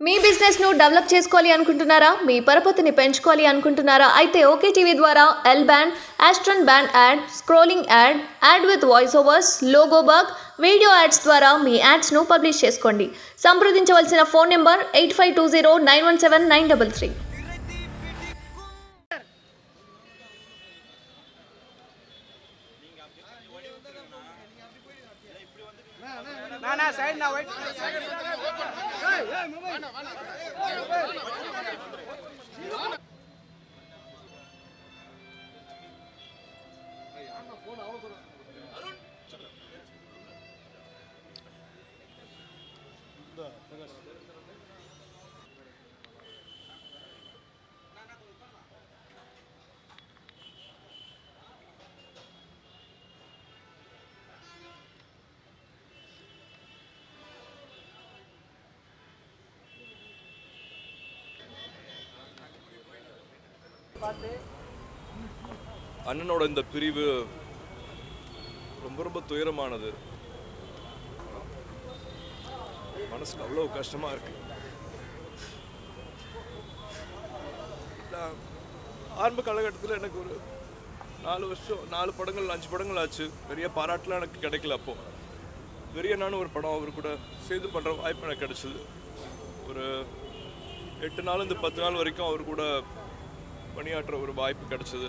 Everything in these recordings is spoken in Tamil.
మీ బిజినెస్ ను డెవలప్ చేసుకోవాలి అనుకుంటున్నారా? మీ పరపతిని పెంచుకోవాలి అనుకుంటున్నారా? అయితే ఓకే టీవీ ద్వారా L band, Aston band ad, scrolling ad, ad with voice overs, logo bug, video ads ద్వారా మీ యాడ్స్ ను పబ్లిష్ చేసుకోండి. సంప్రదించవలసిన ఫోన్ నెంబర్ 8520917933. ना साइड ना वेट அண்ணனோட இந்த பிரிவு ரொம்ப ரொம்ப துயரமானது. மனசுக்கு அவ்வளோ கஷ்டமா இருக்கு. ஆரம்ப காலகட்டத்தில் எனக்கு ஒரு 4 படங்கள் 5 படங்கள் ஆச்சு. பெரிய பாராட்டுலாம் எனக்கு கிடைக்கல. அப்போ பெரிய நானும் ஒரு படம் அவர் கூட சேர்ந்து பண்ணுற வாய்ப்பு எனக்கு கிடைச்சிது. ஒரு 8 நாள் 10 நாள் வரைக்கும் அவர் கூட பணியாற்ற ஒரு வாய்ப்பு கிடைச்சது.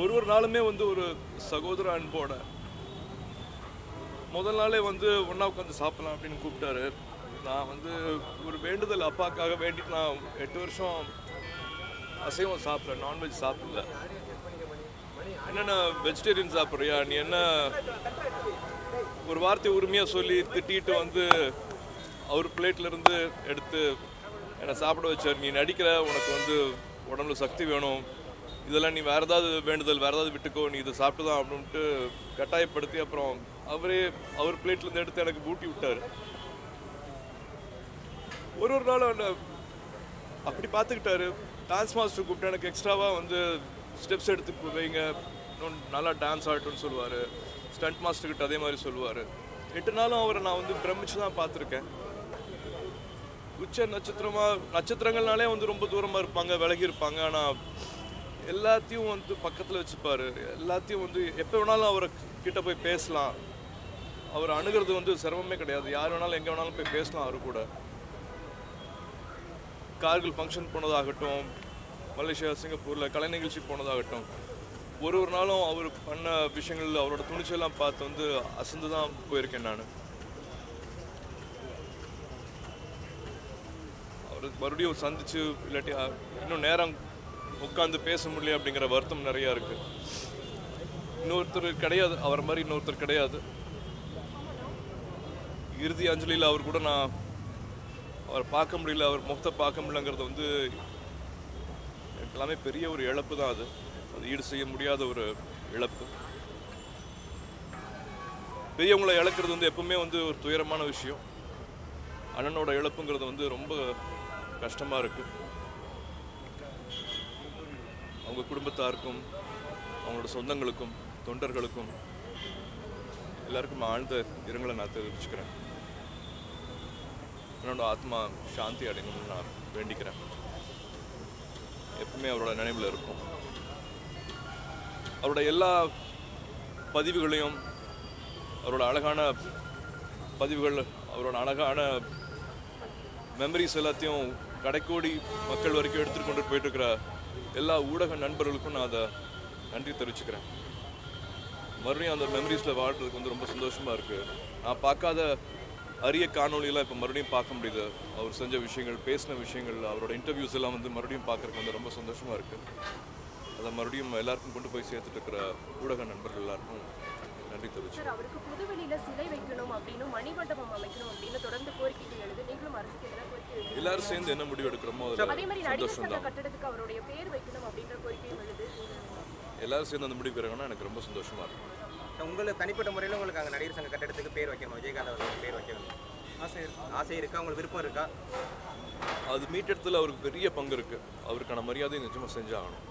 ஒரு நாளுமே ஒரு சகோதர அன்போட முதல் நாளே ஒன்றா உட்காந்து சாப்பிடலாம் அப்படின்னு கூப்பிட்டாரு. நான் ஒரு வேண்டுதல் அப்பாக்காக வேண்டி நான் 8 வருஷம் அசைவம் சாப்பிட்றேன், நான்வெஜ் சாப்பிடல. என்னென்ன வெஜிடேரியன் சாப்பிட்றியா, நீ என்ன ஒரு வார்த்தை உரிமையாக சொல்லி திட்டிட்டு அவர் பிளேட்லேருந்து எடுத்து என்னை சாப்பிட வச்சார். நீ நடிக்கிற, உனக்கு உடம்புல சக்தி வேணும், இதெல்லாம் நீ வேறு ஏதாவது வேண்டுதல் வேறு ஏதாவது விட்டுக்கோ, நீ இதை சாப்பிட்டு தான் அப்படின்ட்டு கட்டாயப்படுத்தி அப்புறம் அவர் பிளேட்லேருந்து எடுத்து எனக்கு ஊட்டி விட்டார். ஒரு நாள் அப்படி பார்த்துக்கிட்டாரு. டான்ஸ் மாஸ்டர் கூப்பிட்டு எனக்கு எக்ஸ்ட்ராவாக ஸ்டெப்ஸ் எடுத்து வைங்க, இன்னும் நல்லா டான்ஸ் ஆகட்டும்னு சொல்லுவார். ஸ்டண்ட் மாஸ்டர்கிட்ட அதே மாதிரி சொல்லுவார். 8 நாளும் அவரை நான் பிரமிச்சு தான் பார்த்துருக்கேன். உச்ச நட்சத்திரங்கள்னாலே ரொம்ப தூரமாக இருப்பாங்க, விலகி இருப்பாங்க. ஆனால் எல்லாத்தையும் பக்கத்தில் வச்சுப்பார். எல்லாத்தையும் எப்போ வேணாலும் அவரை கிட்ட போய் பேசலாம். அவர் அணுகிறது சிரமமே கிடையாது. யார் வேணாலும் எங்கே வேணாலும் போய் பேசலாம் அவர் கூட. கார்கில் ஃபங்க்ஷன் போனதாகட்டும், மலேசியா சிங்கப்பூரில் கலை நிகழ்ச்சி போனதாகட்டும், ஒரு நாளும் அவர் பண்ண விஷயங்கள் அவரோட துணிச்செல்லாம் பார்த்து அசந்து தான் போயிருக்கேன் நான். அவர் மறுபடியும் சந்திச்சு இல்லாட்டி இன்னும் நேரம் உட்காந்து பேச முடியல அப்படிங்கிற வருத்தம் நிறையா இருக்குது. இன்னொருத்தர் கிடையாது, அவர் மாதிரி இன்னொருத்தர் கிடையாது. இறுதி அஞ்சலியில் அவர் கூட நான் அவரை பார்க்க முடியல, அவர் முகத்தை பார்க்க முடியலங்கிறது எனக்கு எல்லாமே பெரிய ஒரு இழப்பு தான். அது ஈடு செய்ய முடியாத ஒரு இழப்பு. பெரியவங்களை இழக்கிறது எப்பவுமே ஒரு துயரமான விஷயம். அண்ணனோட இழப்புங்கிறது ரொம்ப கஷ்டமாக இருக்குது. அவங்க குடும்பத்தாருக்கும், அவங்களோட சொந்தங்களுக்கும், தொண்டர்களுக்கும் எல்லாருக்கும் ஆழ்ந்த இரங்கலை நான் தெரிவிச்சுக்கிறேன். என்னோட ஆத்மா சாந்தி அடையணும்னு நான் வேண்டிக்கிறேன். எப்பவுமே அவரோட நினைவில் இருக்கும். அவரோட எல்லா பதிவுகளையும், அவரோட அழகான பதிவுகள், அவரோட அழகான மெமரிஸ் எல்லாத்தையும் கடைக்கோடி மக்கள் வரைக்கும் எடுத்துகிட்டு கொண்டு போயிட்டு இருக்கிற எல்லா ஊடக நண்பர்களுக்கும் நான் அதை நன்றி தெரிவிச்சுக்கிறேன். மறுபடியும் அந்த மெமரிஸில் வாழ்கிறதுக்கு ரொம்ப சந்தோஷமாக இருக்குது. நான் பார்க்காத அரிய காணொலியெல்லாம் இப்போ மறுபடியும் பார்க்க முடியுது. அவர் செஞ்ச விஷயங்கள், பேசின விஷயங்கள், அவரோட இன்டர்வியூஸ் எல்லாம் மறுபடியும் பார்க்குறதுக்கு ரொம்ப சந்தோஷமாக இருக்குது. அதை மறுபடியும் எல்லாருக்கும் கொண்டு போய் சேர்த்துட்டு இருக்கிற ஊடக நண்பர்கள் எல்லாருக்கும் நன்றி தெரிவிச்சு. அவருக்கு புதுவெளியில் சிலை வைக்கணும் அப்படின்னு, மணிமண்டபம் அமைக்கணும் அப்படின்னு தொடர்ந்து கோரிக்கைகள் எழுது. நீங்களும் அரசுக்கு எதிராக கோரிக்கை எல்லாரும் சேர்ந்து என்ன முடிவு எடுக்கிறோமோ அதே மாதிரி நடிகர் சங்க கட்டடத்துக்கு அவருடைய பேர் வைக்கணும் அப்படின்ற கோரிக்கையும் எழுது. எல்லாரும் சேர்ந்து அந்த முடிவு எடுக்கணும்னா எனக்கு ரொம்ப சந்தோஷமா இருக்கும். உங்களுக்கு தனிப்பட்ட முறையில் உங்களுக்கு அங்கே நடிகர் சங்க கட்டடத்துக்கு பேர் வைக்கணும், விஜயகாந்த் அவர்களுக்கு பேர் வைக்கணும் ஆசை இருக்கா? உங்களுக்கு விருப்பம் இருக்கா? அது மீட்டெடுத்துல அவருக்கு பெரிய பங்கு இருக்குது. அவருக்கான மரியாதையை நிச்சயமாக செஞ்சாகணும்.